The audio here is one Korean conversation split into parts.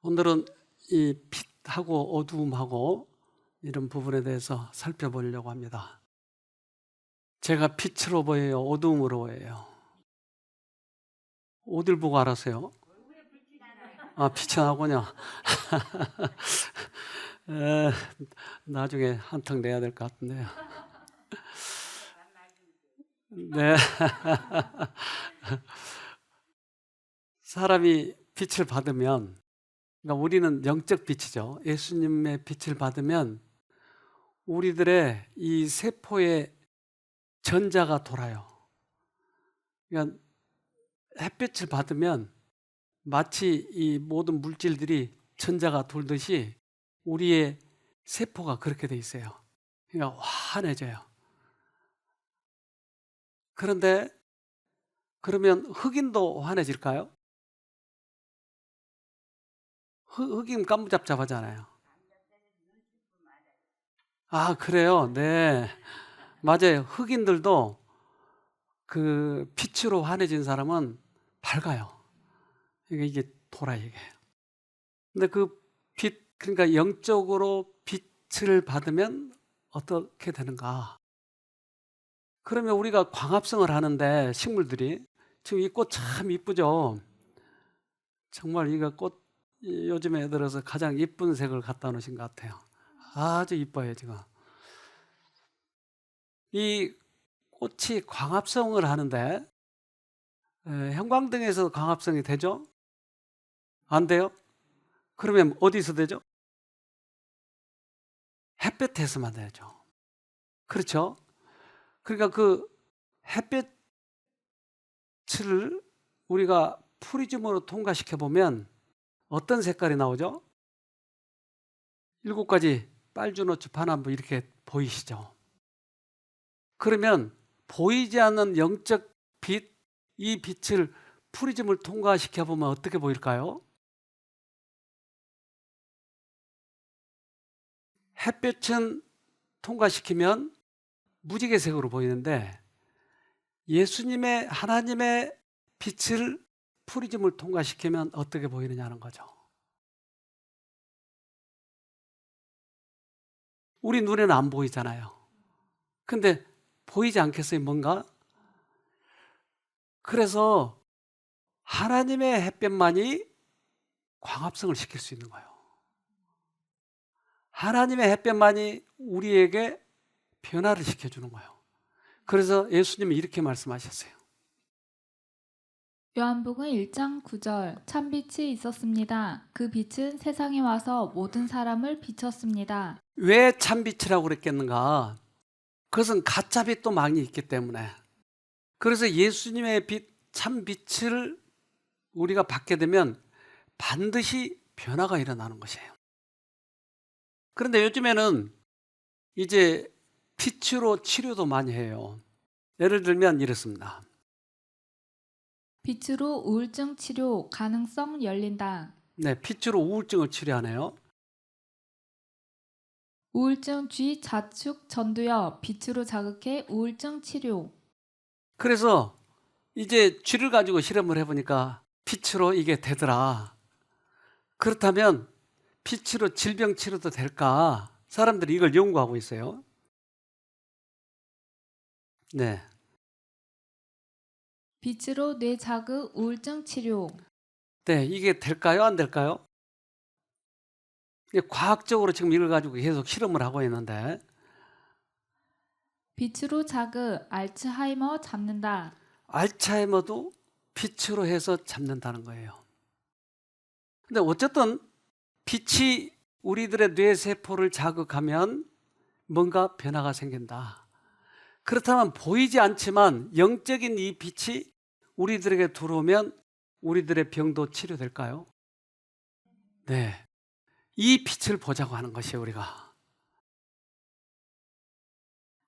오늘은 이 빛하고 어두움하고 이런 부분에 대해서 살펴보려고 합니다. 제가 빛으로 보여요? 어두움으로 보여요? 어딜 보고 알았어요? 아, 빛이 나군요. 에, 나중에 한턱 내야 될 것 같은데요. 네. 사람이 빛을 받으면, 그러니까 우리는 영적 빛이죠. 예수님의 빛을 받으면 우리들의 이 세포의 전자가 돌아요. 그러니까 햇빛을 받으면 마치 이 모든 물질들이 전자가 돌듯이 우리의 세포가 그렇게 돼 있어요. 그러니까 환해져요. 그런데 그러면 흑인도 환해질까요? 흑인 깜짝잡하잖아요. 아, 그래요? 네. 맞아요. 흑인들도 그 빛으로 환해진 사람은 밝아요. 그러니까 이게 돌아, 이게. 근데 그 빛, 그러니까 영적으로 빛을 받으면 어떻게 되는가? 그러면 우리가 광합성을 하는데 식물들이 지금 이 꽃 참 이쁘죠? 정말 이거 꽃 요즘에 들어서 가장 이쁜 색을 갖다 놓으신 것 같아요. 아주 이뻐요, 지금. 이 꽃이 광합성을 하는데 형광등에서 광합성이 되죠? 안 돼요? 그러면 어디서 되죠? 햇볕에서만 되죠. 그렇죠? 그러니까 그 햇볕을 우리가 프리즘으로 통과시켜 보면 어떤 색깔이 나오죠? 7가지 빨주노초 파남보 이렇게 보이시죠? 그러면 보이지 않는 영적 빛, 이 빛을 프리즘을 통과시켜 보면 어떻게 보일까요? 햇볕은 통과시키면 무지개색으로 보이는데 예수님의 하나님의 빛을 프리즘을 통과시키면 어떻게 보이느냐는 거죠. 우리 눈에는 안 보이잖아요. 근데 보이지 않겠어요, 뭔가? 그래서 하나님의 햇볕만이 광합성을 시킬 수 있는 거예요. 하나님의 햇볕만이 우리에게 변화를 시켜주는 거예요. 그래서 예수님이 이렇게 말씀하셨어요. 요한복음 1장 9절 참빛이 있었습니다. 그 빛은 세상에 와서 모든 사람을 비췄습니다. 왜 참빛이라고 그랬겠는가? 그것은 가짜빛도 많이 있기 때문에. 그래서 예수님의 빛, 참빛을 우리가 받게 되면 반드시 변화가 일어나는 것이에요. 그런데 요즘에는 이제 빛으로 치료도 많이 해요. 예를 들면 이렇습니다. 빛으로 우울증 치료 가능성 열린다. 네, 빛으로 우울증을 치료하네요. 우울증 쥐 자축 전두엽 빛으로 자극해 우울증 치료. 그래서 이제 쥐를 가지고 실험을 해보니까 빛으로 이게 되더라. 그렇다면 빛으로 질병 치료도 될까? 사람들이 이걸 연구하고 있어요. 네. 빛으로 뇌 자극 우울증 치료. 네, 이게 될까요? 안 될까요? 과학적으로 지금 이걸 가지고 계속 실험을 하고 있는데, 빛으로 자극 알츠하이머 잡는다. 알츠하이머도 빛으로 해서 잡는다는 거예요. 근데 어쨌든 빛이 우리들의 뇌세포를 자극하면 뭔가 변화가 생긴다. 그렇다면 보이지 않지만 영적인 이 빛이 우리들에게 들어오면 우리들의 병도 치료될까요? 네. 이 빛을 보자고 하는 것이에요, 우리가.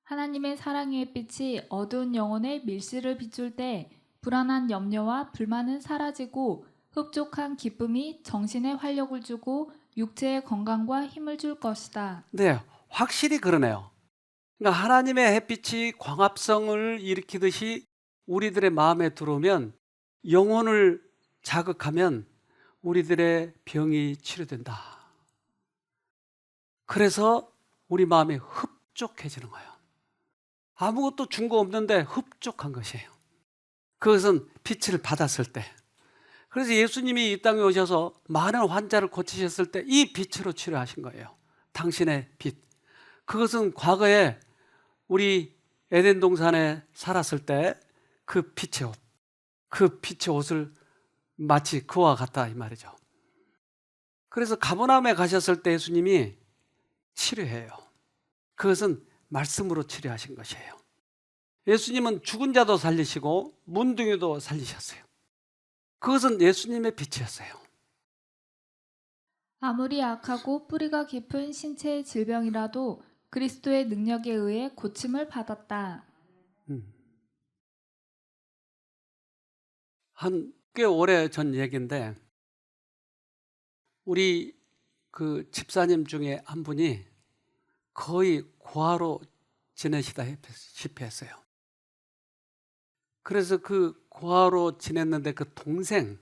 하나님의 사랑의 빛이 어두운 영혼의 밀실을 비출 때 불안한 염려와 불만은 사라지고 흡족한 기쁨이 정신에 활력을 주고 육체의 건강과 힘을 줄 것이다. 네, 확실히 그러네요. 그러니까 하나님의 햇빛이 광합성을 일으키듯이 우리들의 마음에 들어오면 영혼을 자극하면 우리들의 병이 치료된다. 그래서 우리 마음이 흡족해지는 거예요. 아무것도 준 거 없는데 흡족한 것이에요. 그것은 빛을 받았을 때. 그래서 예수님이 이 땅에 오셔서 많은 환자를 고치셨을 때 이 빛으로 치료하신 거예요. 당신의 빛. 그것은 과거에 우리 에덴 동산에 살았을 때 그 빛의 옷, 그 빛의 옷을 마치 그와 같다 이 말이죠. 그래서 가버나움에 가셨을 때 예수님이 치료해요. 그것은 말씀으로 치료하신 것이에요. 예수님은 죽은 자도 살리시고 문둥이도 살리셨어요. 그것은 예수님의 빛이었어요. 아무리 악하고 뿌리가 깊은 신체의 질병이라도 그리스도의 능력에 의해 고침을 받았다. 한 꽤 오래 전 얘기인데 우리 그 집사님 중에 한 분이 거의 고아로 지내시다시피 했어요. 그래서 그 고아로 지냈는데 그 동생이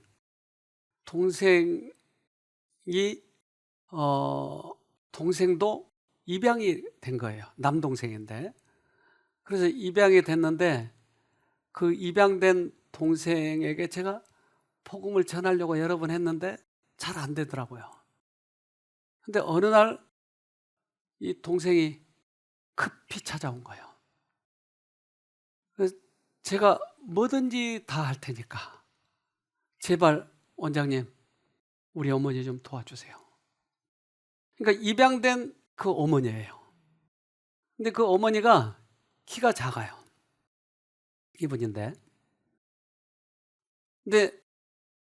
동생도 입양이 된 거예요. 남동생인데. 그래서 입양이 됐는데 그 입양된 동생에게 제가 복음을 전하려고 여러 번 했는데 잘 안 되더라고요. 근데 어느 날 이 동생이 급히 찾아온 거예요. 그래서 제가 뭐든지 다 할 테니까 제발 원장님 우리 어머니 좀 도와주세요. 그러니까 입양된 그 어머니예요. 근데 그 어머니가 키가 작아요. 이분인데. 근데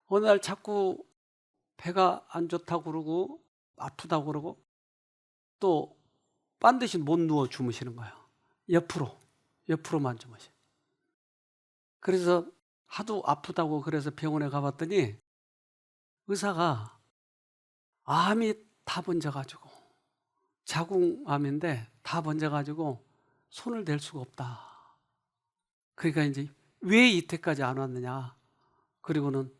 어느 날 자꾸 배가 안 좋다고 그러고 아프다고 그러고 또 반드시 못 누워 주무시는 거예요. 옆으로만 주무시. 그래서 하도 아프다고 그래서 병원에 가봤더니 의사가 암이 다 번져가지고 자궁암인데 다 번져가지고 손을 댈 수가 없다. 그러니까 이제 왜 이때까지 안 왔느냐. 그리고는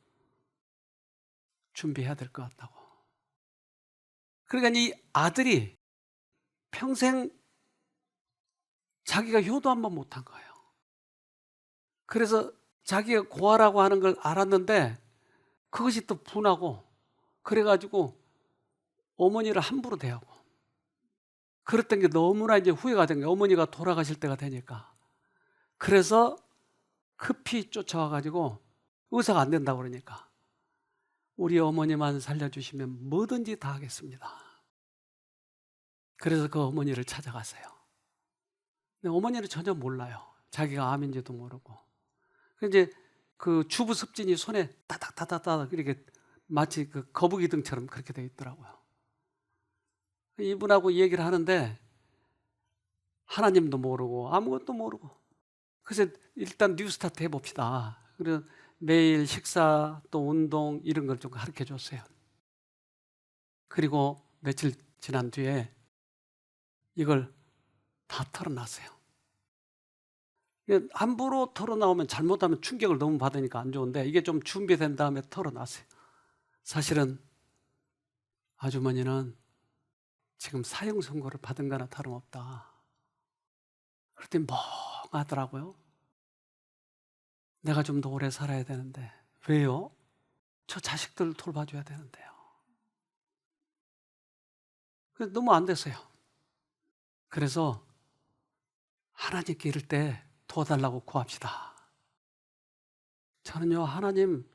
준비해야 될 것 같다고. 그러니까 이 아들이 평생 자기가 효도 한 번 못한 거예요. 그래서 자기가 고아라고 하는 걸 알았는데 그것이 또 분하고 그래가지고 어머니를 함부로 대하고 그랬던 게 너무나 이제 후회가 된 거예요. 어머니가 돌아가실 때가 되니까. 그래서 급히 쫓아와가지고 의사가 안 된다고 그러니까 우리 어머니만 살려주시면 뭐든지 다 하겠습니다. 그래서 그 어머니를 찾아갔어요. 근데 어머니는 전혀 몰라요. 자기가 암인지도 모르고. 이제 그 주부 습진이 손에 따닥따닥따닥 이렇게 마치 그 거북이 등처럼 그렇게 돼 있더라고요. 이분하고 얘기를 하는데 하나님도 모르고 아무것도 모르고. 그래서 일단 뉴스타트 해봅시다. 그래서 매일 식사 또 운동 이런 걸 좀 가르쳐 줬어요. 그리고 며칠 지난 뒤에 이걸 다 털어놨어요. 함부로 털어나오면 잘못하면 충격을 너무 받으니까 안 좋은데 이게 좀 준비된 다음에 털어놨어요. 사실은 아주머니는 지금 사형 선고를 받은 거나 다름없다. 그랬더니 멍하더라고요. 내가 좀 더 오래 살아야 되는데 왜요? 저 자식들을 돌봐줘야 되는데요. 그래서 너무 안 됐어요. 그래서 하나님께 이럴 때 도와달라고 구합시다. 저는요 하나님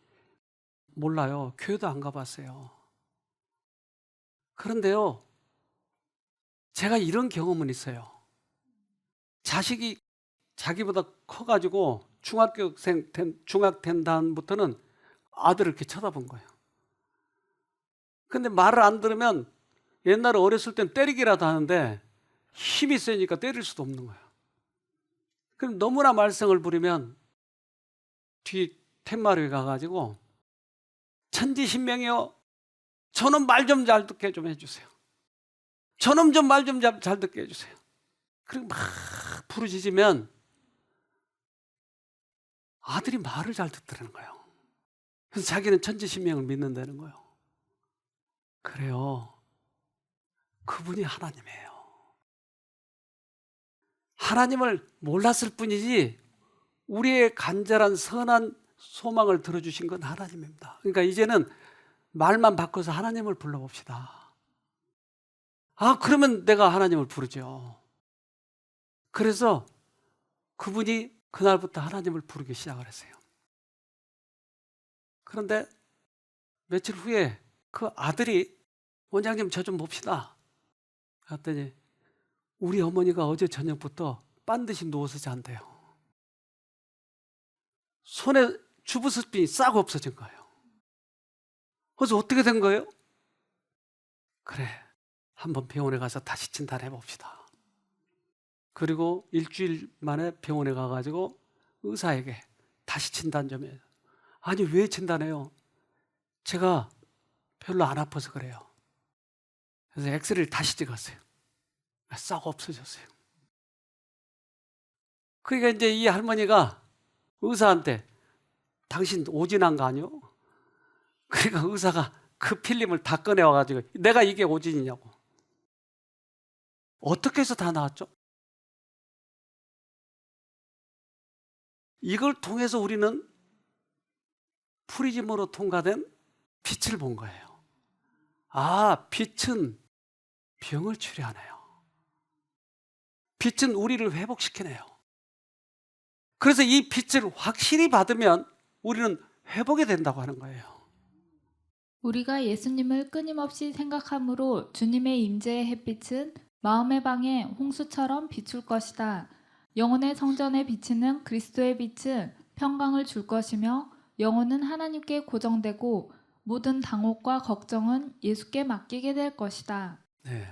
몰라요. 교회도 안 가봤어요. 그런데요 제가 이런 경험은 있어요. 자식이 자기보다 커가지고 중학 된 다음부터는 아들을 이렇게 쳐다본 거예요. 근데 말을 안 들으면 옛날에 어렸을 땐 때리기라도 하는데 힘이 세니까 때릴 수도 없는 거예요. 그럼 너무나 말썽을 부리면 뒤 텐마루에 가가지고 천지신명이요 저놈 말 좀 잘 듣게 좀 해주세요. 저놈 좀 말 좀 잘 듣게 해주세요. 그리고 막 부르짖으면 아들이 말을 잘 듣더라는 거예요. 그래서 자기는 천지신명을 믿는다는 거예요. 그래요. 그분이 하나님이에요. 하나님을 몰랐을 뿐이지 우리의 간절한 선한 소망을 들어주신 건 하나님입니다. 그러니까 이제는 말만 바꿔서 하나님을 불러봅시다. 그러면 내가 하나님을 부르죠. 그래서 그분이 그날부터 하나님을 부르기 시작을 했어요. 그런데 며칠 후에 그 아들이 원장님 저 좀 봅시다. 그랬더니 우리 어머니가 어제 저녁부터 반드시 누워서 잔대요. 손에 주부습빈이 싹 없어진 거예요. 그래서 어떻게 된 거예요? 그래, 한번 병원에 가서 다시 진단해 봅시다. 그리고 일주일 만에 병원에 가가지고 의사에게 다시 진단 좀 해요. 아니 왜 진단해요? 제가 별로 안 아파서 그래요. 그래서 엑스레이를 다시 찍었어요. 싹 없어졌어요. 그러니까 이제 이 할머니가 의사한테 당신 오진한 거 아니요? 그러니까 의사가 그 필름을 다 꺼내와가지고 내가 이게 오진이냐고. 어떻게 해서 다 나왔죠? 이걸 통해서 우리는 프리즘으로 통과된 빛을 본 거예요. 빛은 병을 치료하네요. 빛은 우리를 회복시키네요. 그래서 이 빛을 확실히 받으면 우리는 회복이 된다고 하는 거예요. 우리가 예수님을 끊임없이 생각함으로 주님의 임재의 햇빛은 마음의 방에 홍수처럼 비출 것이다. 영혼의 성전에 비치는 그리스도의 빛은 평강을 줄 것이며 영혼은 하나님께 고정되고 모든 당혹과 걱정은 예수께 맡기게 될 것이다. 네.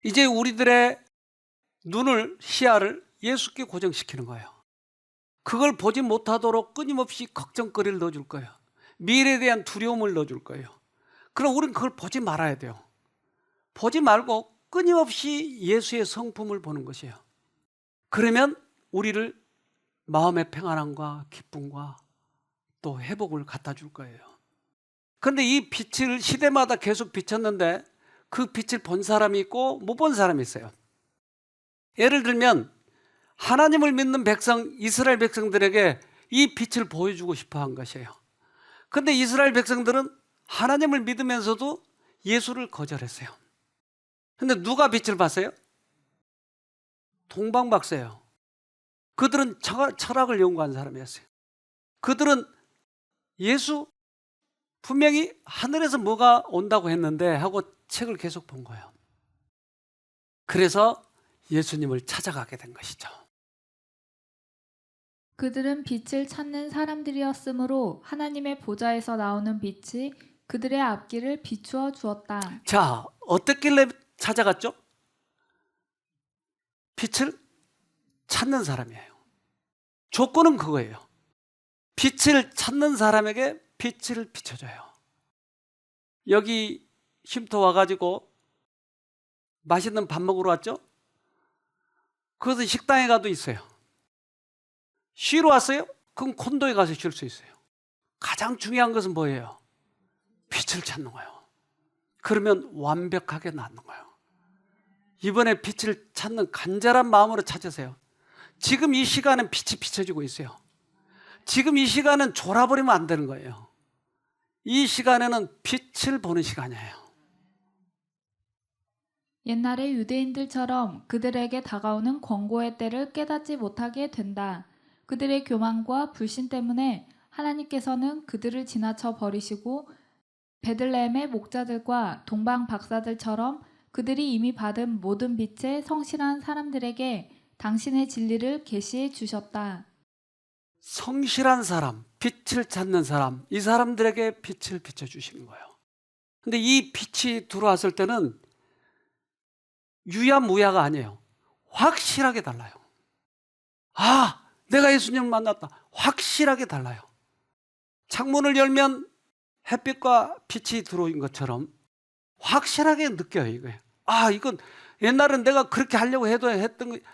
이제 우리들의 눈을, 시야를 예수께 고정시키는 거예요. 그걸 보지 못하도록 끊임없이 걱정거리를 넣어줄 거예요. 미래에 대한 두려움을 넣어줄 거예요. 그럼 우리는 그걸 보지 말아야 돼요. 보지 말고 끊임없이 예수의 성품을 보는 것이에요. 그러면 우리를 마음의 평안함과 기쁨과 또 회복을 갖다 줄 거예요. 그런데 이 빛을 시대마다 계속 비쳤는데 그 빛을 본 사람이 있고 못 본 사람이 있어요. 예를 들면 하나님을 믿는 백성, 이스라엘 백성들에게 이 빛을 보여주고 싶어 한 것이에요. 그런데 이스라엘 백성들은 하나님을 믿으면서도 예수를 거절했어요. 그런데 누가 빛을 봤어요? 동방박사예요. 그들은 철학을 연구한 사람이었어요. 그들은 예수 분명히 하늘에서 뭐가 온다고 했는데 하고 책을 계속 본 거예요. 그래서 예수님을 찾아가게 된 것이죠. 그들은 빛을 찾는 사람들이었으므로 하나님의 보좌에서 나오는 빛이 그들의 앞길을 비추어 주었다. 자, 어떻길래 찾아갔죠? 빛을 찾는 사람이에요. 조건은 그거예요. 빛을 찾는 사람에게 빛을 비춰줘요. 여기 쉼터 와가지고 맛있는 밥 먹으러 왔죠? 그것은 식당에 가도 있어요. 쉬러 왔어요? 그럼 콘도에 가서 쉴 수 있어요. 가장 중요한 것은 뭐예요? 빛을 찾는 거예요. 그러면 완벽하게 낫는 거예요. 이번에 빛을 찾는 간절한 마음으로 찾으세요. 지금 이 시간은 빛이 비춰지고 있어요. 지금 이 시간은 졸아버리면 안 되는 거예요. 이 시간에는 빛을 보는 시간이에요. 옛날의 유대인들처럼 그들에게 다가오는 권고의 때를 깨닫지 못하게 된다. 그들의 교만과 불신 때문에 하나님께서는 그들을 지나쳐 버리시고 베들레헴의 목자들과 동방 박사들처럼 그들이 이미 받은 모든 빛의 성실한 사람들에게 당신의 진리를 계시해 주셨다. 성실한 사람, 빛을 찾는 사람, 이 사람들에게 빛을 비춰주시는 거예요. 근데 이 빛이 들어왔을 때는 유야무야가 아니에요. 확실하게 달라요. 내가 예수님을 만났다. 확실하게 달라요. 창문을 열면 햇빛과 빛이 들어온 것처럼 확실하게 느껴요. 이거예요. 이건 옛날엔 내가 그렇게 하려고 해도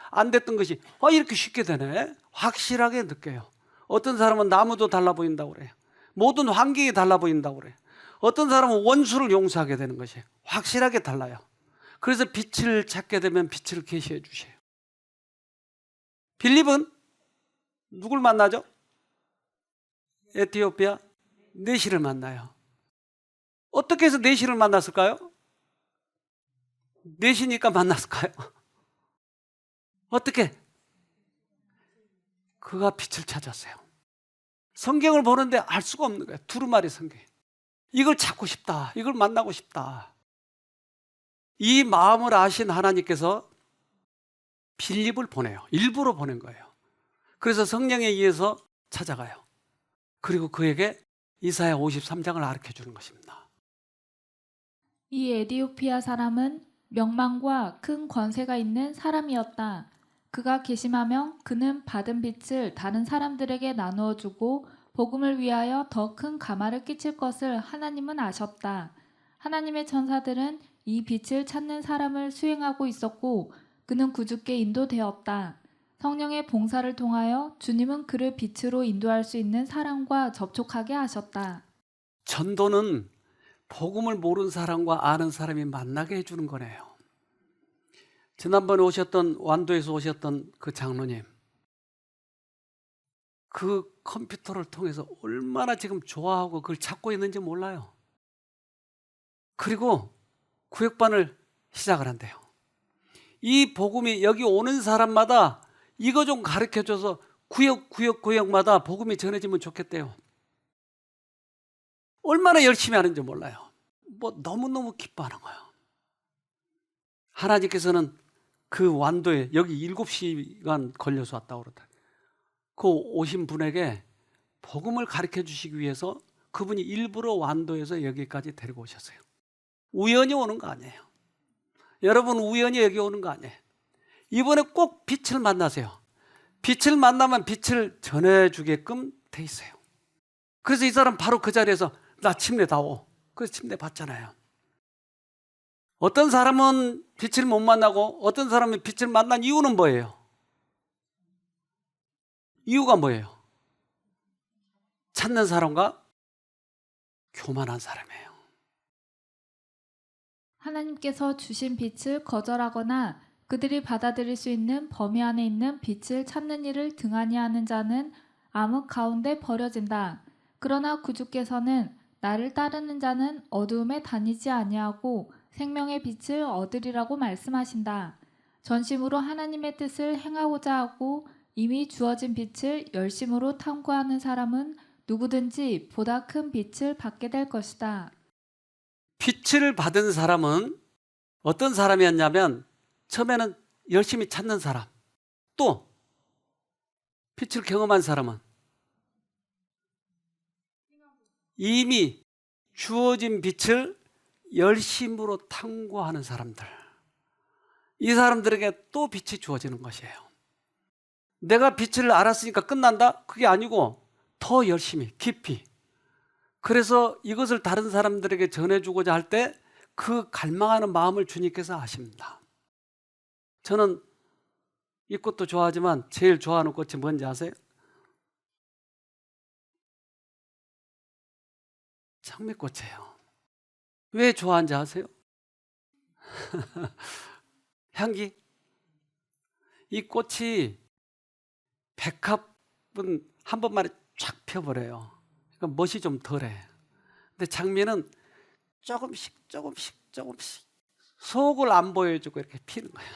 안 됐던 것이 이렇게 쉽게 되네. 확실하게 느껴요. 어떤 사람은 나무도 달라 보인다고 그래요. 모든 환경이 달라 보인다고 그래요. 어떤 사람은 원수를 용서하게 되는 것이 확실하게 달라요. 그래서 빛을 찾게 되면 빛을 계시해 주세요. 빌립은 누굴 만나죠? 에티오피아 내시를 만나요. 어떻게 해서 내시를 만났을까요? 내시니까 만났을까요? 어떻게? 그가 빛을 찾았어요. 성경을 보는데 알 수가 없는 거예요. 두루마리 성경. 이걸 찾고 싶다. 이걸 만나고 싶다. 이 마음을 아신 하나님께서 빌립을 보내요. 일부러 보낸 거예요. 그래서 성령에 의해서 찾아가요. 그리고 그에게 이사야 53장을 가르쳐 주는 것입니다. 이 에디오피아 사람은 명망과 큰 권세가 있는 사람이었다. 그가 계심하면 그는 받은 빛을 다른 사람들에게 나누어 주고 복음을 위하여 더 큰 가마를 끼칠 것을 하나님은 아셨다. 하나님의 천사들은 이 빛을 찾는 사람을 수행하고 있었고 그는 구주께 인도되었다. 성령의 봉사를 통하여 주님은 그를 빛으로 인도할 수 있는 사람과 접촉하게 하셨다. 전도는 복음을 모르는 사람과 아는 사람이 만나게 해주는 거네요. 지난번에 오셨던 완도에서 오셨던 그 장로님, 그 컴퓨터를 통해서 얼마나 지금 좋아하고 그걸 찾고 있는지 몰라요. 그리고 구역반을 시작을 한대요. 이 복음이 여기 오는 사람마다 이거 좀 가르쳐줘서 구역마다 복음이 전해지면 좋겠대요. 얼마나 열심히 하는지 몰라요. 뭐 너무너무 기뻐하는 거예요. 하나님께서는 그 완도에 여기 7시간 걸려서 왔다고 그러더라고요. 그 오신 분에게 복음을 가르쳐 주시기 위해서 그분이 일부러 완도에서 여기까지 데리고 오셨어요. 우연히 오는 거 아니에요. 여러분 우연히 여기 오는 거 아니에요. 이번에 꼭 빛을 만나세요. 빛을 만나면 빛을 전해주게끔 돼 있어요. 그래서 이 사람 바로 그 자리에서 나 침례 다오. 그래서 침례 받잖아요. 어떤 사람은 빛을 못 만나고 어떤 사람은 빛을 만난 이유는 뭐예요? 이유가 뭐예요? 찾는 사람과 교만한 사람이에요. 하나님께서 주신 빛을 거절하거나 그들이 받아들일 수 있는 범위 안에 있는 빛을 찾는 일을 등한히 하는 자는 암흑 가운데 버려진다. 그러나 구주께서는 나를 따르는 자는 어두움에 다니지 아니하고 생명의 빛을 얻으리라고 말씀하신다. 전심으로 하나님의 뜻을 행하고자 하고 이미 주어진 빛을 열심으로 탐구하는 사람은 누구든지 보다 큰 빛을 받게 될 것이다. 빛을 받은 사람은 어떤 사람이었냐면 처음에는 열심히 찾는 사람, 또 빛을 경험한 사람은 이미 주어진 빛을 열심으로 탐구하는 사람들, 이 사람들에게 또 빛이 주어지는 것이에요. 내가 빛을 알았으니까 끝난다? 그게 아니고 더 열심히 깊이, 그래서 이것을 다른 사람들에게 전해주고자 할 때 그 갈망하는 마음을 주님께서 아십니다. 저는 이 꽃도 좋아하지만 제일 좋아하는 꽃이 뭔지 아세요? 장미꽃이에요. 왜 좋아하는지 아세요? 향기. 이 꽃이 백합은 한 번만에 쫙 펴버려요. 그러니까 멋이 좀 덜해. 근데 장미는 조금씩 속을 안 보여주고 이렇게 피는 거예요.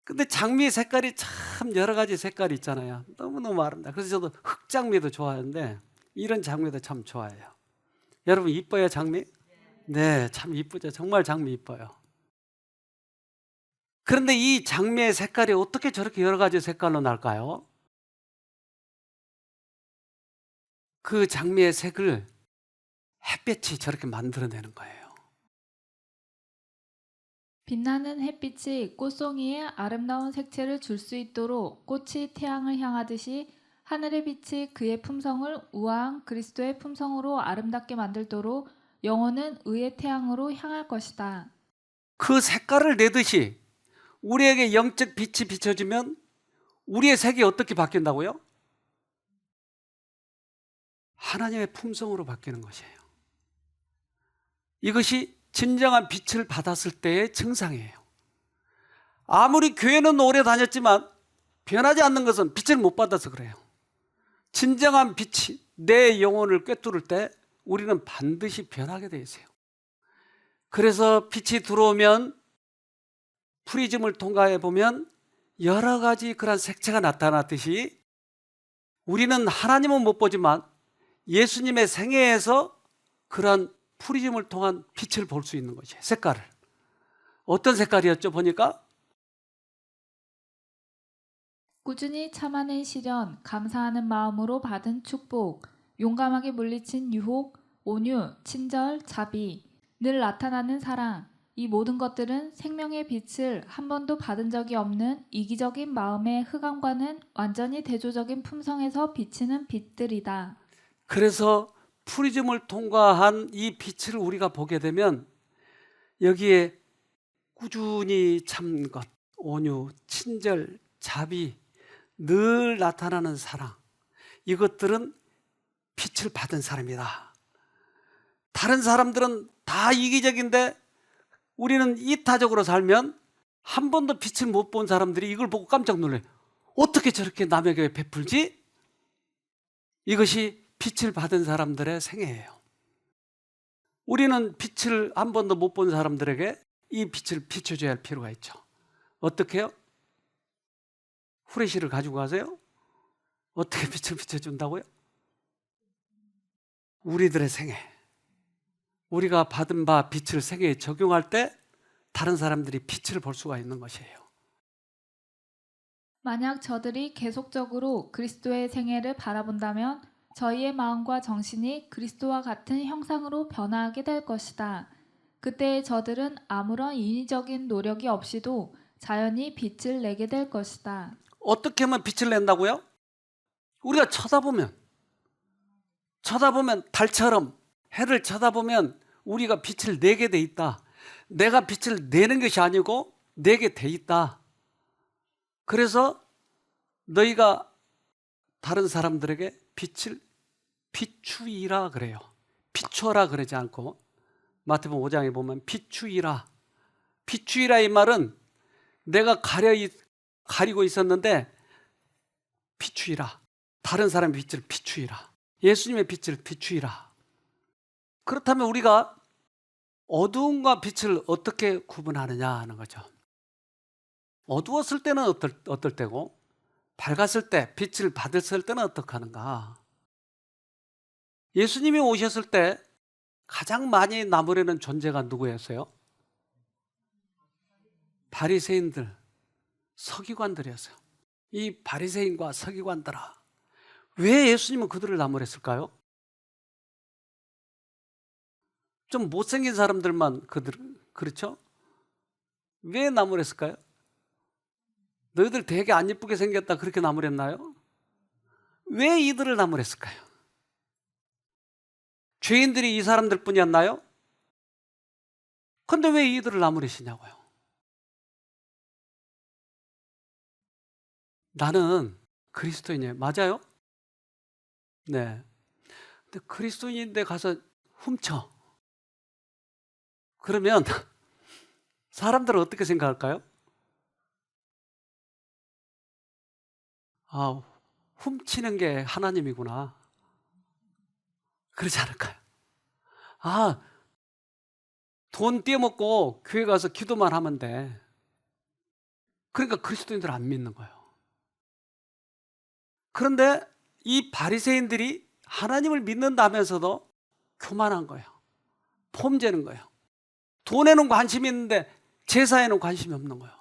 근데 장미 색깔이 참 여러 가지 색깔이 있잖아요. 너무너무 아름다워요. 그래서 저도 흑장미도 좋아하는데 이런 장미도 참 좋아해요. 여러분 이뻐요, 장미? 네, 참 이쁘죠. 정말 장미 이뻐요. 그런데 이 장미의 색깔이 어떻게 저렇게 여러 가지 색깔로 날까요? 그 장미의 색을 햇볕이 저렇게 만들어내는 거예요. 빛나는 햇빛이 꽃송이에 아름다운 색채를 줄 수 있도록 꽃이 태양을 향하듯이 하늘의 빛이 그의 품성을 우아한 그리스도의 품성으로 아름답게 만들도록 영혼은 의의 태양으로 향할 것이다. 그 색깔을 내듯이 우리에게 영적 빛이 비춰지면 우리의 색이 어떻게 바뀐다고요? 하나님의 품성으로 바뀌는 것이에요. 이것이 진정한 빛을 받았을 때의 증상이에요. 아무리 교회는 오래 다녔지만 변하지 않는 것은 빛을 못 받아서 그래요. 진정한 빛이 내 영혼을 꿰뚫을 때 우리는 반드시 변하게 되어 있어요. 그래서 빛이 들어오면 프리즘을 통과해 보면 여러 가지 그런 색채가 나타났듯이 우리는 하나님은 못 보지만 예수님의 생애에서 그런 프리즘을 통한 빛을 볼 수 있는 것이에요. 색깔을. 어떤 색깔이었죠? 보니까 꾸준히 참아낸 시련, 감사하는 마음으로 받은 축복, 용감하게 물리친 유혹, 온유, 친절, 자비, 늘 나타나는 사랑, 이 모든 것들은 생명의 빛을 한 번도 받은 적이 없는 이기적인 마음의 흑암과는 완전히 대조적인 품성에서 비치는 빛들이다. 그래서 프리즘을 통과한 이 빛을 우리가 보게 되면 여기에 꾸준히 참는 것, 온유, 친절, 자비, 늘 나타나는 사랑, 이것들은 빛을 받은 사람이다. 다른 사람들은 다 이기적인데 우리는 이타적으로 살면 한 번도 빛을 못 본 사람들이 이걸 보고 깜짝 놀라요. 어떻게 저렇게 남에게 베풀지? 이것이 빛을 받은 사람들의 생애예요. 우리는 빛을 한 번도 못 본 사람들에게 이 빛을 비춰줘야 할 필요가 있죠. 어떻게 해요? 후레쉬를 가지고 가세요? 어떻게 빛을 비춰준다고요? 우리들의 생애, 우리가 받은 바 빛을 생애에 적용할 때 다른 사람들이 빛을 볼 수가 있는 것이에요. 만약 저들이 계속적으로 그리스도의 생애를 바라본다면 저희의 마음과 정신이 그리스도와 같은 형상으로 변화하게 될 것이다. 그때 저들은 아무런 인위적인 노력이 없이도 자연히 빛을 내게 될 것이다. 어떻게 하면 빛을 낸다고요? 우리가 쳐다보면 달처럼 해를 쳐다보면 우리가 빛을 내게 돼 있다. 내가 빛을 내는 것이 아니고 내게 돼 있다. 그래서 너희가 다른 사람들에게 빛을 비추이라 그래요. 비춰라 그러지 않고 마태복음 5장에 보면 비추이라. 비추이라 이 말은 내가 가리고 있었는데 비추이라. 다른 사람의 빛을 비추이라. 예수님의 빛을 비추이라. 그렇다면 우리가 어두움과 빛을 어떻게 구분하느냐 하는 거죠. 어두웠을 때는 어떨 때고 밝았을 때 빛을 받았을 때는 어떻게 하는가. 예수님이 오셨을 때 가장 많이 나무라는 존재가 누구였어요? 바리새인들, 서기관들이었어요. 이 바리새인과 서기관들아, 왜 예수님은 그들을 나무랬을까요? 좀 못생긴 사람들만 그렇죠? 왜 나무랬을까요? 너희들 되게 안 예쁘게 생겼다 그렇게 나무랬나요? 왜 이들을 나무랬을까요? 죄인들이 이 사람들 뿐이었나요? 근데 왜 이들을 나무래시냐고요? 나는 그리스도인이에요. 맞아요? 네. 근데 그리스도인인데 가서 훔쳐. 그러면 사람들은 어떻게 생각할까요? 아, 훔치는 게 하나님이구나. 그러지 않을까요? 아, 돈 떼먹고 교회 가서 기도만 하면 돼. 그러니까 그리스도인들 안 믿는 거예요. 그런데 이 바리새인들이 하나님을 믿는다면서도 교만한 거예요. 폼재는 거예요. 돈에는 관심이 있는데 제사에는 관심이 없는 거예요.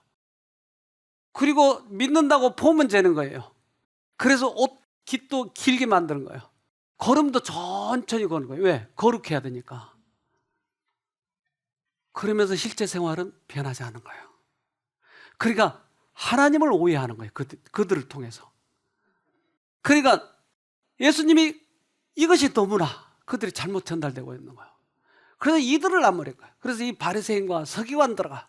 그리고 믿는다고 폼은 재는 거예요. 그래서 옷 깃도 길게 만드는 거예요. 걸음도 천천히 거는 거예요. 왜? 거룩해야 되니까. 그러면서 실제 생활은 변하지 않은 거예요. 그러니까 하나님을 오해하는 거예요. 그들을 통해서. 그러니까 예수님이 이것이 너무나 그들이 잘못 전달되고 있는 거예요. 그래서 이들을 나무란 거예요. 그래서 이 바리새인과 서기관들아,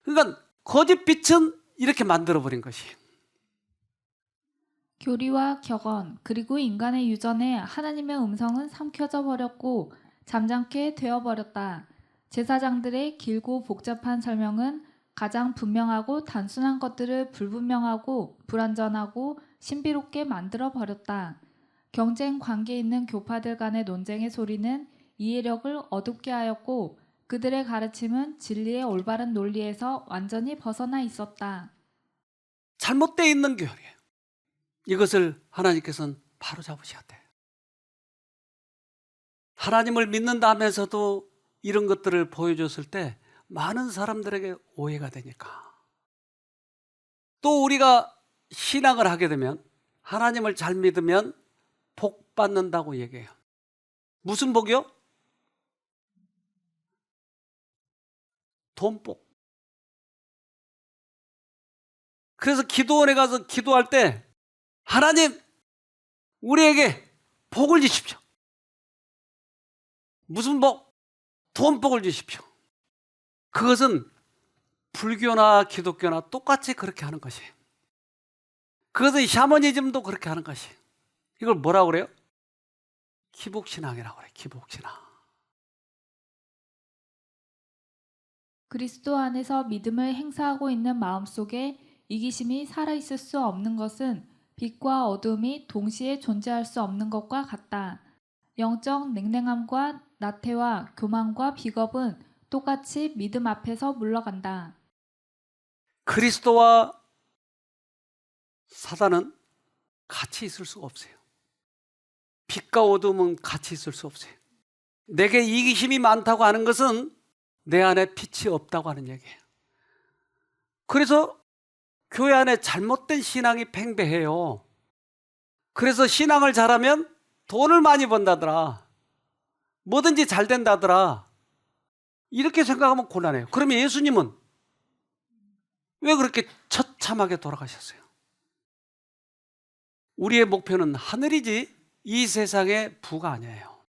그러니까 거짓 빛은 이렇게 만들어버린 것이. 교리와 격언 그리고 인간의 유전에 하나님의 음성은 삼켜져 버렸고 잠잠케 되어버렸다. 제사장들의 길고 복잡한 설명은 가장 분명하고 단순한 것들을 불분명하고 불완전하고 신비롭게 만들어 버렸다. 경쟁 관계에 있는 교파들 간의 논쟁의 소리는 이해력을 어둡게 하였고 그들의 가르침은 진리의 올바른 논리에서 완전히 벗어나 있었다. 잘못되어 있는 교리예요. 이것을 하나님께서는 바로잡으셔야 돼요. 하나님을 믿는다면서도 이런 것들을 보여줬을 때 많은 사람들에게 오해가 되니까. 또 우리가 신앙을 하게 되면 하나님을 잘 믿으면 복 받는다고 얘기해요. 무슨 복이요? 돈복. 그래서 기도원에 가서 기도할 때 하나님 우리에게 복을 주십시오. 무슨 복? 돈복을 주십시오. 그것은 불교나 기독교나 똑같이 그렇게 하는 것이에요. 그것은 샤머니즘도 그렇게 하는 것이에요. 이걸 뭐라고 그래요? 기복신앙이라고 그래요. 기복신앙. 그리스도 안에서 믿음을 행사하고 있는 마음속에 이기심이 살아있을 수 없는 것은 빛과 어둠이 동시에 존재할 수 없는 것과 같다. 영적 냉랭함과 나태와 교만과 비겁은 똑같이 믿음 앞에서 물러간다. 그리스도와 사단은 같이 있을 수가 없어요. 빛과 어둠은 같이 있을 수 없어요. 내게 이기심이 많다고 하는 것은 내 안에 빛이 없다고 하는 얘기예요. 그래서 교회 안에 잘못된 신앙이 팽배해요. 그래서 신앙을 잘하면 돈을 많이 번다더라. 뭐든지 잘 된다더라. 이렇게 생각하면 곤란해요. 그러면 예수님은 왜 그렇게 처참하게 돌아가셨어요? 우리의 목표는 하늘이지 이 세상의 부가 아니에요.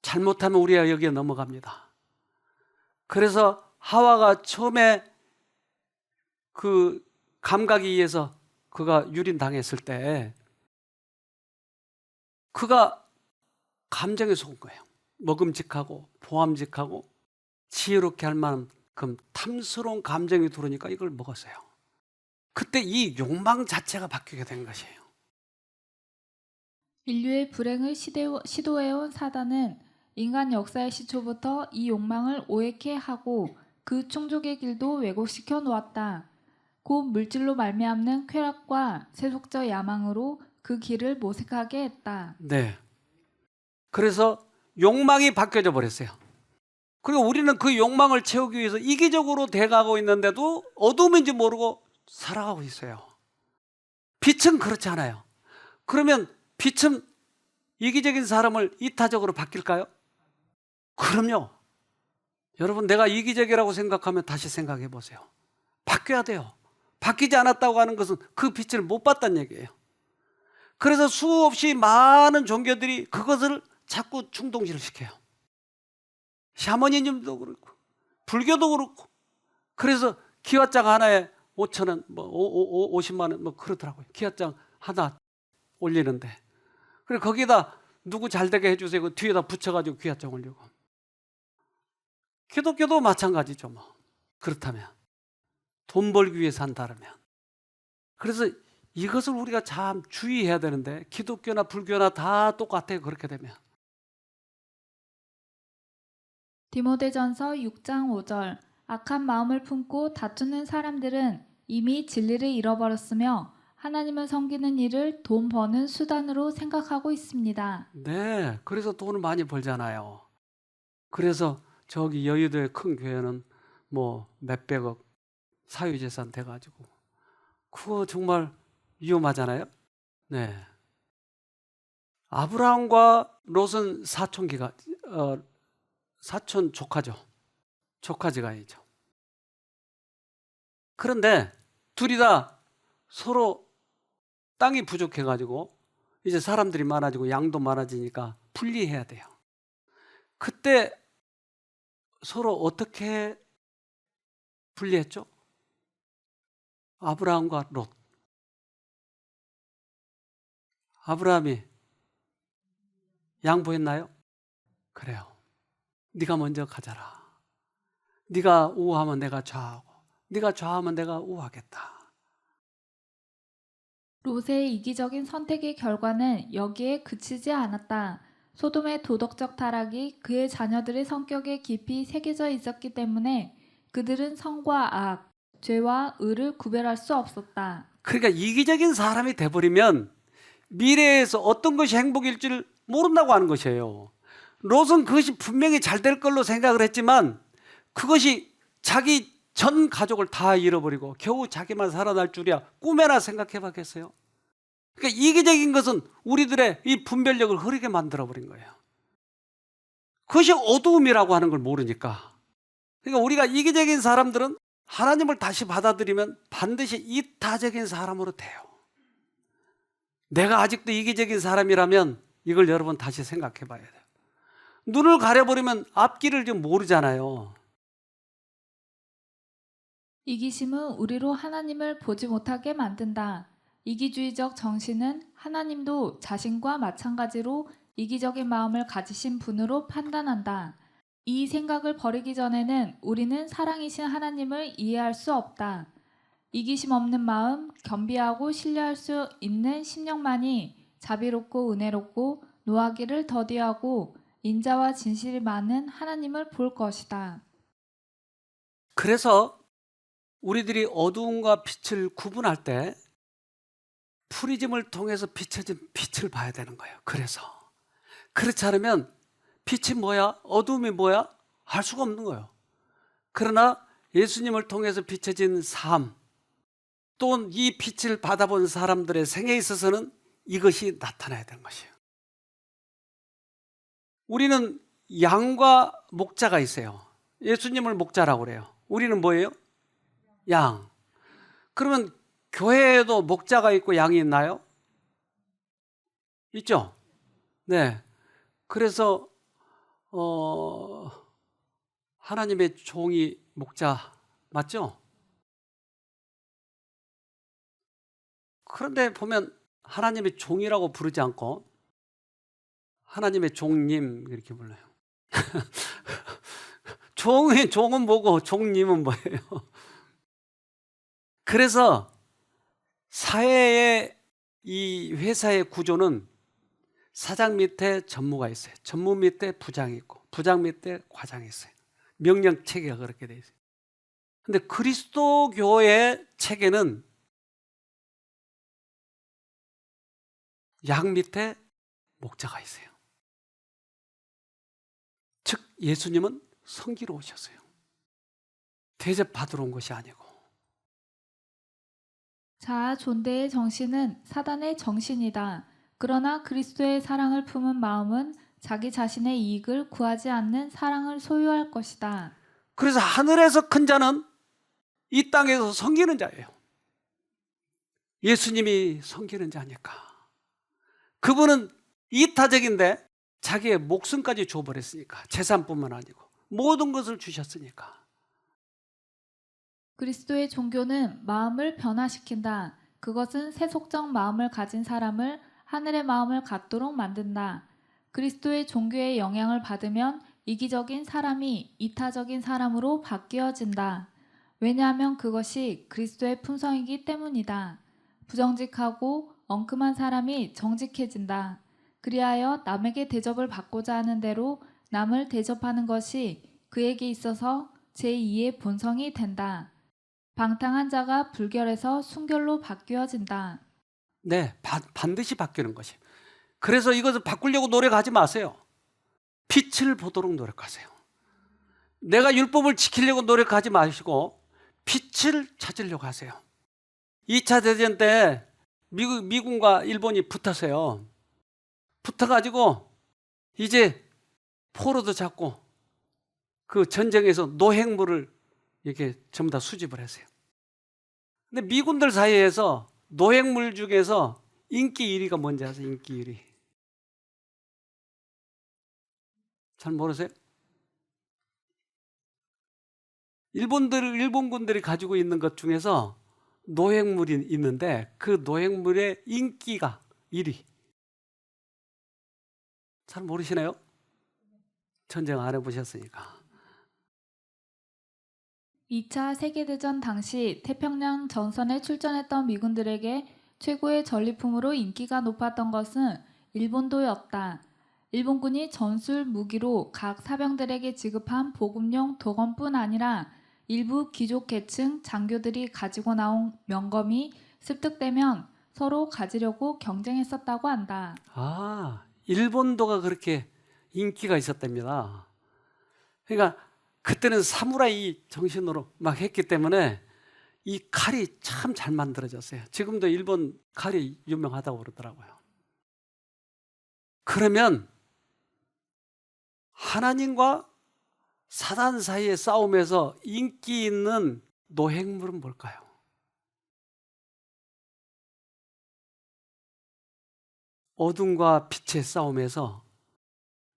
잘못하면 우리가 여기에 넘어갑니다. 그래서 하와가 처음에 그 감각에 의해서 그가 유린당했을 때 그가 감정에 속은 거예요. 먹음직하고 보암직하고 지혜롭게 할 만큼 탐스러운 감정이 들어오니까 이걸 먹었어요. 그때 이 욕망 자체가 바뀌게 된 것이에요. 인류의 불행을 시도해온 사단은 인간 역사의 시초부터 이 욕망을 오해케 하고 그 충족의 길도 왜곡시켜 놓았다. 곧 물질로 말미암는 쾌락과 세속적 야망으로 그 길을 모색하게 했다. 네. 그래서 욕망이 바뀌어져 버렸어요. 그리고 우리는 그 욕망을 채우기 위해서 이기적으로 돼가고 있는데도 어둠인지 모르고 살아가고 있어요. 빛은 그렇지 않아요. 그러면 빛은 이기적인 사람을 이타적으로 바뀔까요? 그럼요. 여러분, 내가 이기적이라고 생각하면 다시 생각해 보세요. 바뀌어야 돼요. 바뀌지 않았다고 하는 것은 그 빛을 못 봤다는 얘기예요. 그래서 수없이 많은 종교들이 그것을 자꾸 충동질을 시켜요. 샤머니즘도 그렇고 불교도 그렇고. 그래서 기와장 하나에 5,000원, 뭐 50만 원 뭐 그렇더라고요. 기와장 하나 올리는데. 그리고 거기다 누구 잘 되게 해주세요. 그 뒤에다 붙여가지고 기와장 올리고. 기독교도 마찬가지죠. 뭐 그렇다면 돈 벌기 위해서 한다면. 그래서 이것을 우리가 참 주의해야 되는데 기독교나 불교나 다 똑같아요. 그렇게 되면. 디모데전서 6장 5절 악한 마음을 품고 다투는 사람들은 이미 진리를 잃어버렸으며 하나님을 섬기는 일을 돈 버는 수단으로 생각하고 있습니다. 네, 그래서 돈을 많이 벌잖아요. 그래서 저기 여의도의 큰 교회는 뭐 몇백억 사유재산 돼가지고 그거 정말 위험하잖아요. 네. 아브라함과 롯은 사촌 조카죠. 조카지간이죠. 그런데 둘이 다 서로 땅이 부족해가지고 이제 사람들이 많아지고 양도 많아지니까 분리해야 돼요. 그때 서로 어떻게 분리했죠? 아브라함과 롯. 아브라함이 양보했나요? 그래요. 네가 먼저 가져라. 네가 우하면 내가 좌하고 네가 좌하면 내가 우하겠다. 롯의 이기적인 선택의 결과는 여기에 그치지 않았다. 소돔의 도덕적 타락이 그의 자녀들의 성격에 깊이 새겨져 있었기 때문에 그들은 선과 악, 죄와 의를 구별할 수 없었다. 그러니까 이기적인 사람이 돼버리면 미래에서 어떤 것이 행복일 줄 모른다고 하는 것이에요. 롯은 그것이 분명히 잘 될 걸로 생각을 했지만 그것이 자기 전 가족을 다 잃어버리고 겨우 자기만 살아날 줄이야 꿈에나 생각해 봤겠어요? 그러니까 이기적인 것은 우리들의 이 분별력을 흐리게 만들어버린 거예요. 그것이 어두움이라고 하는 걸 모르니까. 그러니까 우리가 이기적인 사람들은 하나님을 다시 받아들이면 반드시 이타적인 사람으로 돼요. 내가 아직도 이기적인 사람이라면 이걸 여러분 다시 생각해 봐야 돼요. 눈을 가려버리면 앞길을 좀 모르잖아요. 이기심은 우리로 하나님을 보지 못하게 만든다. 이기주의적 정신은 하나님도 자신과 마찬가지로 이기적인 마음을 가지신 분으로 판단한다. 이 생각을 버리기 전에는 우리는 사랑이신 하나님을 이해할 수 없다. 이기심 없는 마음, 겸비하고 신뢰할 수 있는 심령만이 자비롭고 은혜롭고 노하기를 더디하고 인자와 진실이 많은 하나님을 볼 것이다. 그래서 우리들이 어두움과 빛을 구분할 때 프리즘을 통해서 비춰진 빛을 봐야 되는 거예요. 그래서 그렇지 않으면 빛이 뭐야? 어두움이 뭐야? 알 수가 없는 거예요. 그러나 예수님을 통해서 비춰진 삶, 또 이 빛을 받아본 사람들의 생애에 있어서는 이것이 나타나야 되는 것이에요. 우리는 양과 목자가 있어요. 예수님을 목자라고 그래요. 우리는 뭐예요? 양. 그러면 교회에도 목자가 있고 양이 있나요? 있죠? 네. 그래서 하나님의 종이 목자 맞죠? 그런데 보면 하나님의 종이라고 부르지 않고 하나님의 종님 이렇게 불러요. 종은 뭐고 종님은 뭐예요? 그래서 사회의 이 회사의 구조는 사장 밑에 전무가 있어요. 전무 밑에 부장이 있고 부장 밑에 과장이 있어요. 명령 체계가 그렇게 돼 있어요. 근데 그리스도교의 체계는 양 밑에 목자가 있어요. 즉 예수님은 성기로 오셨어요. 대접받으러 온 것이 아니고. 자아 존대의 정신은 사단의 정신이다. 그러나 그리스도의 사랑을 품은 마음은 자기 자신의 이익을 구하지 않는 사랑을 소유할 것이다. 그래서 하늘에서 큰 자는 이 땅에서 섬기는 자예요. 예수님이 섬기는 자니까. 그분은 이타적인데 자기의 목숨까지 줘버렸으니까. 재산뿐만 아니고 모든 것을 주셨으니까. 그리스도의 종교는 마음을 변화시킨다. 그것은 세속적 마음을 가진 사람을 하늘의 마음을 갖도록 만든다. 그리스도의 종교의 영향을 받으면 이기적인 사람이 이타적인 사람으로 바뀌어진다. 왜냐하면 그것이 그리스도의 품성이기 때문이다. 부정직하고 엉큼한 사람이 정직해진다. 그리하여 남에게 대접을 받고자 하는 대로 남을 대접하는 것이 그에게 있어서 제2의 본성이 된다. 방탕한 자가 불결에서 순결로 바뀌어진다. 네, 반드시 바뀌는 것이에요. 그래서 이것을 바꾸려고 노력하지 마세요. 빛을 보도록 노력하세요. 내가 율법을 지키려고 노력하지 마시고 빛을 찾으려고 하세요. 2차 대전 때 미군과 일본이 붙었어요. 붙어가지고 이제 포로도 잡고 그 전쟁에서 노획물을 이렇게 전부 다 수집을 했어요. 근데 미군들 사이에서 노획물 중에서 인기 1위가 뭔지 아세요? 인기 1위. 잘 모르세요? 일본군들이 가지고 있는 것 중에서 노획물이 있는데 그 노획물의 인기가 1위. 잘 모르시네요? 전쟁 안 해보셨으니까. 2차 세계대전 당시 태평양 전선에 출전했던 미군들에게 최고의 전리품으로 인기가 높았던 것은 일본도였다. 일본군이 전술 무기로 각 사병들에게 지급한 보급용 도검뿐 아니라 일부 귀족 계층 장교들이 가지고 나온 명검이 습득되면 서로 가지려고 경쟁했었다고 한다. 아, 일본도가 그렇게 인기가 있었답니다. 그러니까 그때는 사무라이 정신으로 막 했기 때문에 이 칼이 참 잘 만들어졌어요. 지금도 일본 칼이 유명하다고 그러더라고요. 그러면 하나님과 사단 사이의 싸움에서 인기 있는 노획물은 뭘까요? 어둠과 빛의 싸움에서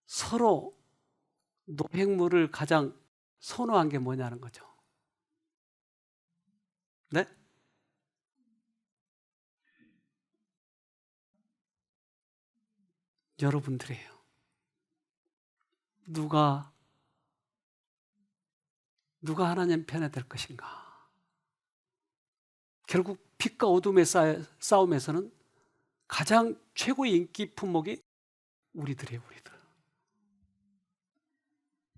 서로 노획물을 가장 선호한 게 뭐냐는 거죠. 네? 여러분들이에요. 누가 하나님 편에 될 것인가? 결국 빛과 어둠의 싸움에서는 가장 최고의 인기 품목이 우리들이에요, 우리들.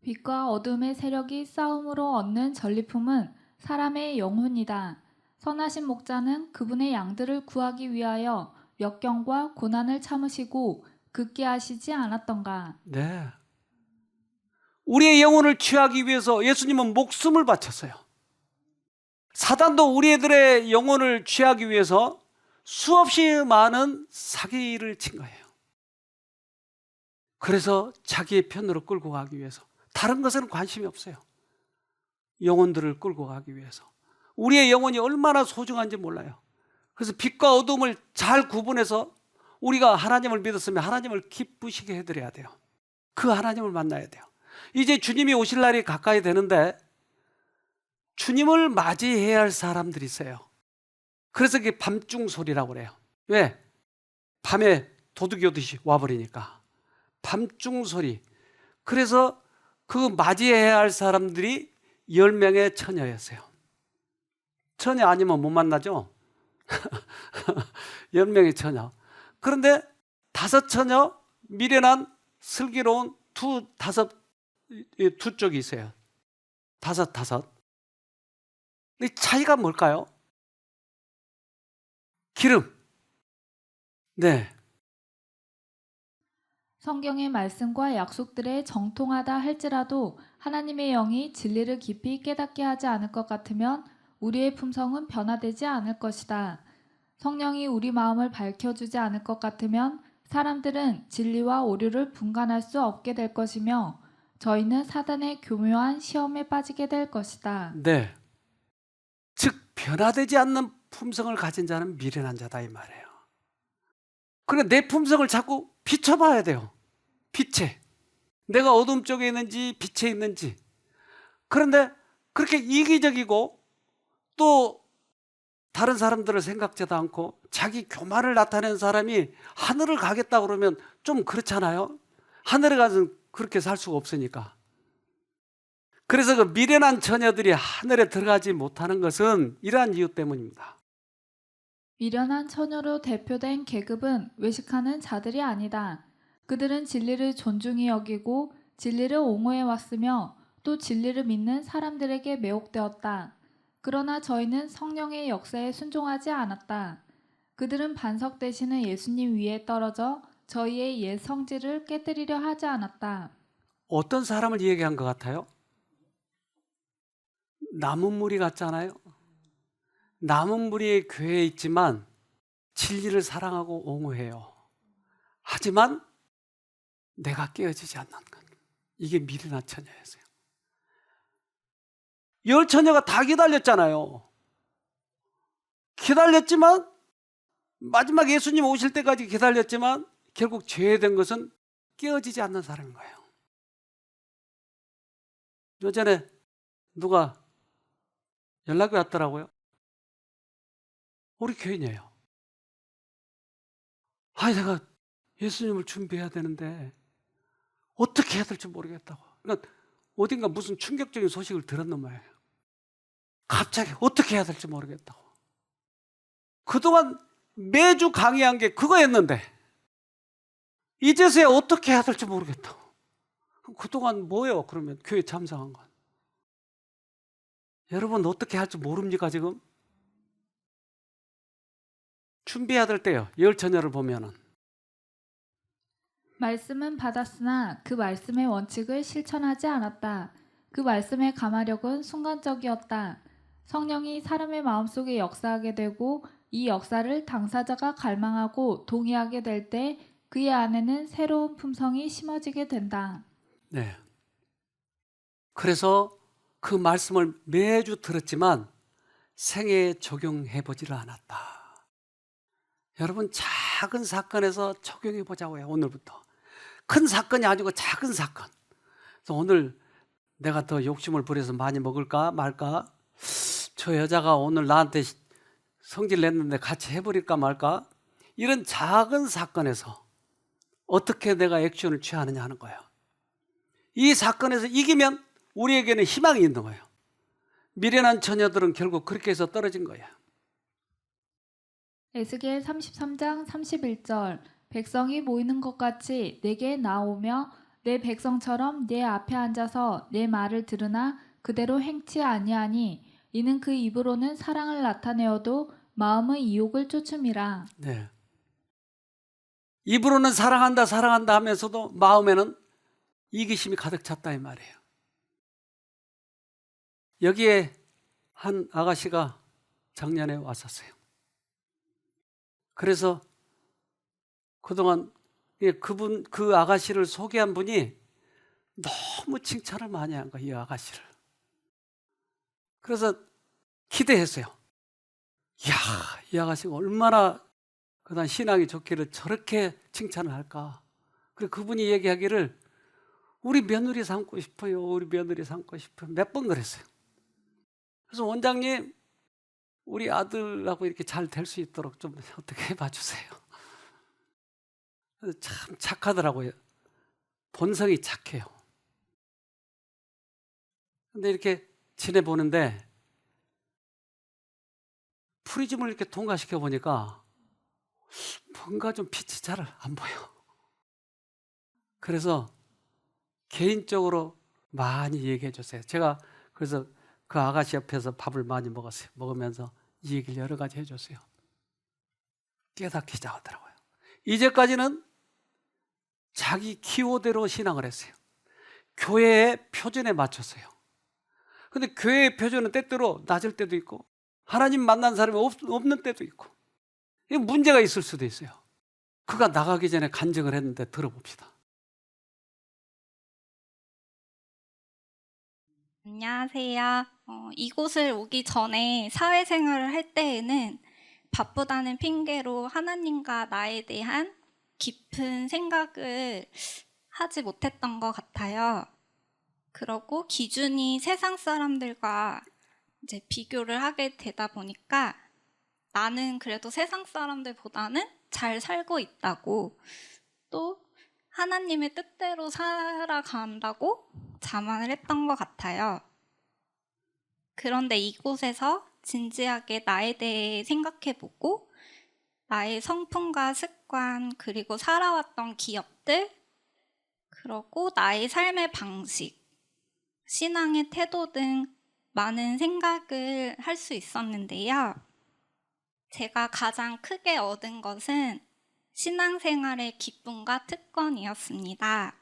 빛과 어둠의 세력이 싸움으로 얻는 전리품은 사람의 영혼이다. 선하신 목자는 그분의 양들을 구하기 위하여 역경과 고난을 참으시고 극게 하시지 않았던가. 네. 우리의 영혼을 취하기 위해서 예수님은 목숨을 바쳤어요. 사단도 우리들의 영혼을 취하기 위해서 수없이 많은 사기를 친 거예요. 그래서 자기의 편으로 끌고 가기 위해서. 다른 것에는 관심이 없어요. 영혼들을 끌고 가기 위해서. 우리의 영혼이 얼마나 소중한지 몰라요. 그래서 빛과 어둠을 잘 구분해서 우리가 하나님을 믿었으면 하나님을 기쁘시게 해드려야 돼요. 그 하나님을 만나야 돼요. 이제 주님이 오실 날이 가까이 되는데 주님을 맞이해야 할 사람들이 있어요. 그래서 그게 밤중 소리라고 그래요. 왜? 밤에 도둑이 오듯이 와버리니까. 밤중 소리. 그래서 그 맞이해야 할 사람들이 10명의 처녀였어요. 처녀 아니면 못 만나죠? 10명의 처녀. 그런데 5 처녀, 미련한 슬기로운 두 쪽이 있어요. 5. 이 차이가 뭘까요? 기름. 네. 성경의 말씀과 약속들에 정통하다 할지라도 하나님의 영이 진리를 깊이 깨닫게 하지 않을 것 같으면 우리의 품성은 변화되지 않을 것이다. 성령이 우리 마음을 밝혀주지 않을 것 같으면 사람들은 진리와 오류를 분간할 수 없게 될 것이며 저희는 사단의 교묘한 시험에 빠지게 될 것이다. 네. 즉 변화되지 않는 품성을 가진 자는 미련한 자다 이 말이에요. 그러니까 내 품성을 자꾸 비춰봐야 돼요. 빛에. 내가 어둠 쪽에 있는지 빛에 있는지. 그런데 그렇게 이기적이고 또 다른 사람들을 생각지도 않고 자기 교만을 나타내는 사람이 하늘을 가겠다 그러면 좀 그렇잖아요. 하늘에 가서 그렇게 살 수가 없으니까. 그래서 그 미련한 처녀들이 하늘에 들어가지 못하는 것은 이러한 이유 때문입니다. 미련한 처녀로 대표된 계급은 외식하는 자들이 아니다. 그들은 진리를 존중히 여기고 진리를 옹호해 왔으며 또 진리를 믿는 사람들에게 매혹되었다. 그러나 저희는 성령의 역사에 순종하지 않았다. 그들은 반석 되시는 예수님 위에 떨어져 저희의 옛 성질을 깨뜨리려 하지 않았다. 어떤 사람을 얘기한 것 같아요? 남은 무리 같잖아요. 남은 무리 교회에 있지만 진리를 사랑하고 옹호해요. 하지만 내가 깨어지지 않는 것. 이게 미련한 처녀였어요. 10 처녀가 다 기다렸잖아요. 기다렸지만 마지막 예수님 오실 때까지 기다렸지만 결국 죄된 것은 깨어지지 않는 사람인 거예요. 요전에 누가 연락이 왔더라고요. 우리 교인이에요. 내가 예수님을 준비해야 되는데 어떻게 해야 될지 모르겠다고. 그러니까 어딘가 무슨 충격적인 소식을 들었는 거예요. 갑자기 어떻게 해야 될지 모르겠다고. 그동안 매주 강의한 게 그거였는데 이제서야 어떻게 해야 될지 모르겠다고. 그동안 뭐예요? 그러면 교회 참석한 건. 여러분 어떻게 할지 모릅니까 지금? 준비해야 될 때요. 열처녀를 보면은 말씀은 받았으나 그 말씀의 원칙을 실천하지 않았다. 그 말씀의 감화력은 순간적이었다. 성령이 사람의 마음속에 역사하게 되고 이 역사를 당사자가 갈망하고 동의하게 될 때 그의 안에는 새로운 품성이 심어지게 된다. 네. 그래서 그 말씀을 매주 들었지만 생애에 적용해 보지를 않았다. 여러분 작은 사건에서 적용해 보자고요. 오늘부터. 큰 사건이 아니고 작은 사건. 그래서 오늘 내가 더 욕심을 부려서 많이 먹을까 말까? 저 여자가 오늘 나한테 성질 냈는데 같이 해버릴까 말까? 이런 작은 사건에서 어떻게 내가 액션을 취하느냐 하는 거예요. 이 사건에서 이기면 우리에게는 희망이 있는 거예요. 미련한 처녀들은 결국 그렇게 해서 떨어진 거예요. 에스겔 33장 31절 백성이 모이는 것 같이 내게 나오며 내 백성처럼 내 앞에 앉아서 내 말을 들으나 그대로 행치 아니하니 이는 그 입으로는 사랑을 나타내어도 마음의 이욕을 쫓음이라. 네. 입으로는 사랑한다 사랑한다 하면서도 마음에는 이기심이 가득 찼다 이 말이에요. 여기에 한 아가씨가 작년에 왔었어요. 그래서 그동안 그 아가씨를 소개한 분이 너무 칭찬을 많이 한 거예요. 이 아가씨를. 그래서 기대했어요. 이야, 이 아가씨가 얼마나 그다음 신앙이 좋기를 저렇게 칭찬을 할까. 그리고 그분이 얘기하기를 우리 며느리 삼고 싶어요. 우리 며느리 삼고 싶어요. 몇 번 그랬어요. 그래서 원장님 우리 아들하고 이렇게 잘 될 수 있도록 좀 어떻게 해봐 주세요. 참 착하더라고요. 본성이 착해요. 근데 이렇게 지내보는데 프리즘을 이렇게 통과시켜 보니까 뭔가 좀 빛이 잘 안 보여. 그래서 개인적으로 많이 얘기해 주세요. 제가 그래서 그 아가씨 옆에서 밥을 많이 먹었어요. 먹으면서 이 얘기를 여러 가지 해줬어요. 깨닫기 시작하더라고요. 이제까지는 자기 키워드로 신앙을 했어요. 교회의 표준에 맞췄어요. 근데 교회의 표준은 때때로 낮을 때도 있고 하나님 만난 사람이 없는 때도 있고 이게 문제가 있을 수도 있어요. 그가 나가기 전에 간증을 했는데 들어봅시다. 안녕하세요. 이곳을 오기 전에 사회생활을 할 때에는 바쁘다는 핑계로 하나님과 나에 대한 깊은 생각을 하지 못했던 것 같아요. 그러고 기준이 세상 사람들과 이제 비교를 하게 되다 보니까 나는 그래도 세상 사람들보다는 잘 살고 있다고 또 하나님의 뜻대로 살아간다고 자만을 했던 것 같아요. 그런데 이곳에서 진지하게 나에 대해 생각해보고 나의 성품과 습관 그리고 살아왔던 기업들 그리고 나의 삶의 방식, 신앙의 태도 등 많은 생각을 할 수 있었는데요. 제가 가장 크게 얻은 것은 신앙생활의 기쁨과 특권이었습니다.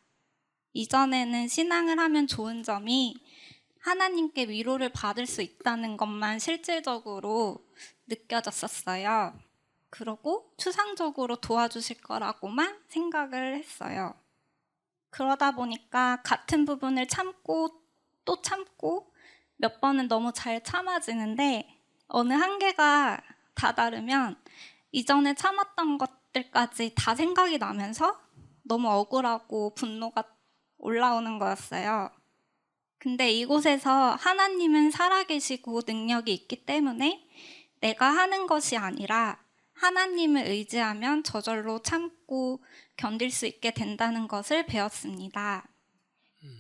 이전에는 신앙을 하면 좋은 점이 하나님께 위로를 받을 수 있다는 것만 실질적으로 느껴졌었어요. 그러고 추상적으로 도와주실 거라고만 생각을 했어요. 그러다 보니까 같은 부분을 참고 또 참고 몇 번은 너무 잘 참아지는데 어느 한계가 다다르면 이전에 참았던 것들까지 다 생각이 나면서 너무 억울하고 분노가 올라오는 거였어요. 근데 이곳에서 하나님은 살아계시고 능력이 있기 때문에 내가 하는 것이 아니라 하나님을 의지하면 저절로 참고 견딜 수 있게 된다는 것을 배웠습니다.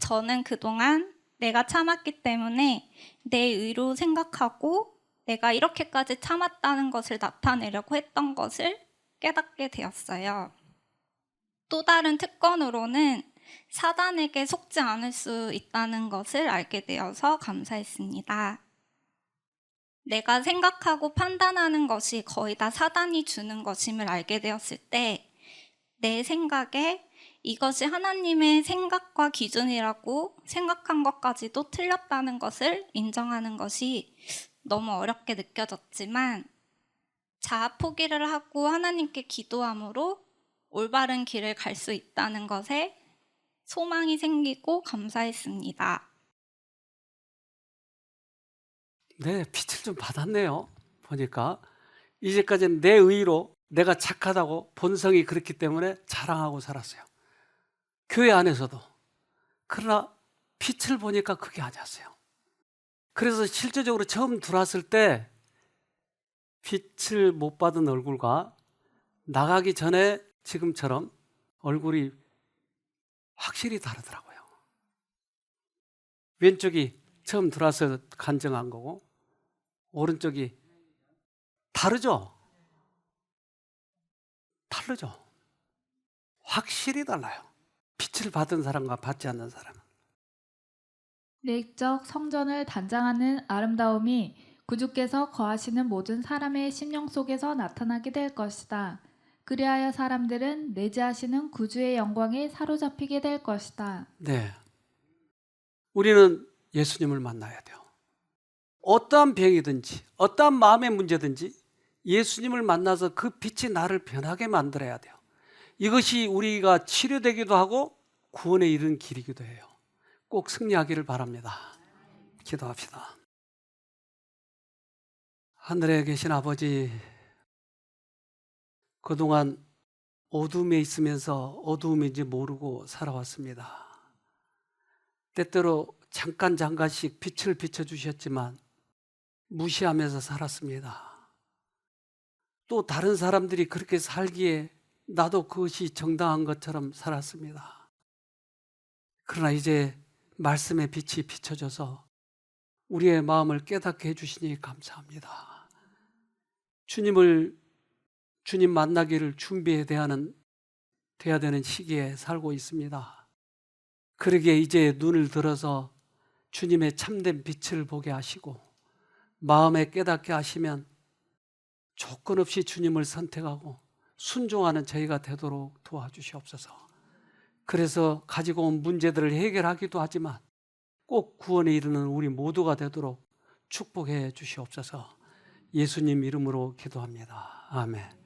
저는 그동안 내가 참았기 때문에 내 의로 생각하고 내가 이렇게까지 참았다는 것을 나타내려고 했던 것을 깨닫게 되었어요. 또 다른 특권으로는 사단에게 속지 않을 수 있다는 것을 알게 되어서 감사했습니다. 내가 생각하고 판단하는 것이 거의 다 사단이 주는 것임을 알게 되었을 때 내 생각에 이것이 하나님의 생각과 기준이라고 생각한 것까지도 틀렸다는 것을 인정하는 것이 너무 어렵게 느껴졌지만 자아 포기를 하고 하나님께 기도함으로 올바른 길을 갈 수 있다는 것에 소망이 생기고 감사했습니다. 네, 빛을 좀 받았네요. 보니까 이제까지는 내 의로 내가 착하다고 본성이 그렇기 때문에 자랑하고 살았어요. 교회 안에서도. 그러나 빛을 보니까 그게 아니었어요. 그래서 실제적으로 처음 들어왔을 때 빛을 못 받은 얼굴과 나가기 전에 지금처럼 얼굴이 확실히 다르더라고요. 왼쪽이 처음 들어와서 간증한 거고 오른쪽이 다르죠? 다르죠? 확실히 달라요. 빛을 받은 사람과 받지 않는 사람은. 내적 성전을 단장하는 아름다움이 구주께서 거하시는 모든 사람의 심령 속에서 나타나게 될 것이다. 그리하여 사람들은 내재하시는 구주의 영광에 사로잡히게 될 것이다. 네. 우리는 예수님을 만나야 돼요. 어떠한 병이든지 어떠한 마음의 문제든지 예수님을 만나서 그 빛이 나를 변하게 만들어야 돼요. 이것이 우리가 치료되기도 하고 구원에 이르는 길이기도 해요. 꼭 승리하기를 바랍니다. 기도합시다. 하늘에 계신 아버지, 그동안 어둠에 있으면서 어두움인지 모르고 살아왔습니다. 때때로 잠깐씩 빛을 비춰주셨지만 무시하면서 살았습니다. 또 다른 사람들이 그렇게 살기에 나도 그것이 정당한 것처럼 살았습니다. 그러나 이제 말씀의 빛이 비춰져서 우리의 마음을 깨닫게 해주시니 감사합니다. 주님 만나기를 준비해야 되는 시기에 살고 있습니다. 그러기에 이제 눈을 들어서 주님의 참된 빛을 보게 하시고 마음에 깨닫게 하시면 조건 없이 주님을 선택하고 순종하는 저희가 되도록 도와주시옵소서. 그래서 가지고 온 문제들을 해결하기도 하지만 꼭 구원에 이르는 우리 모두가 되도록 축복해 주시옵소서. 예수님 이름으로 기도합니다. 아멘.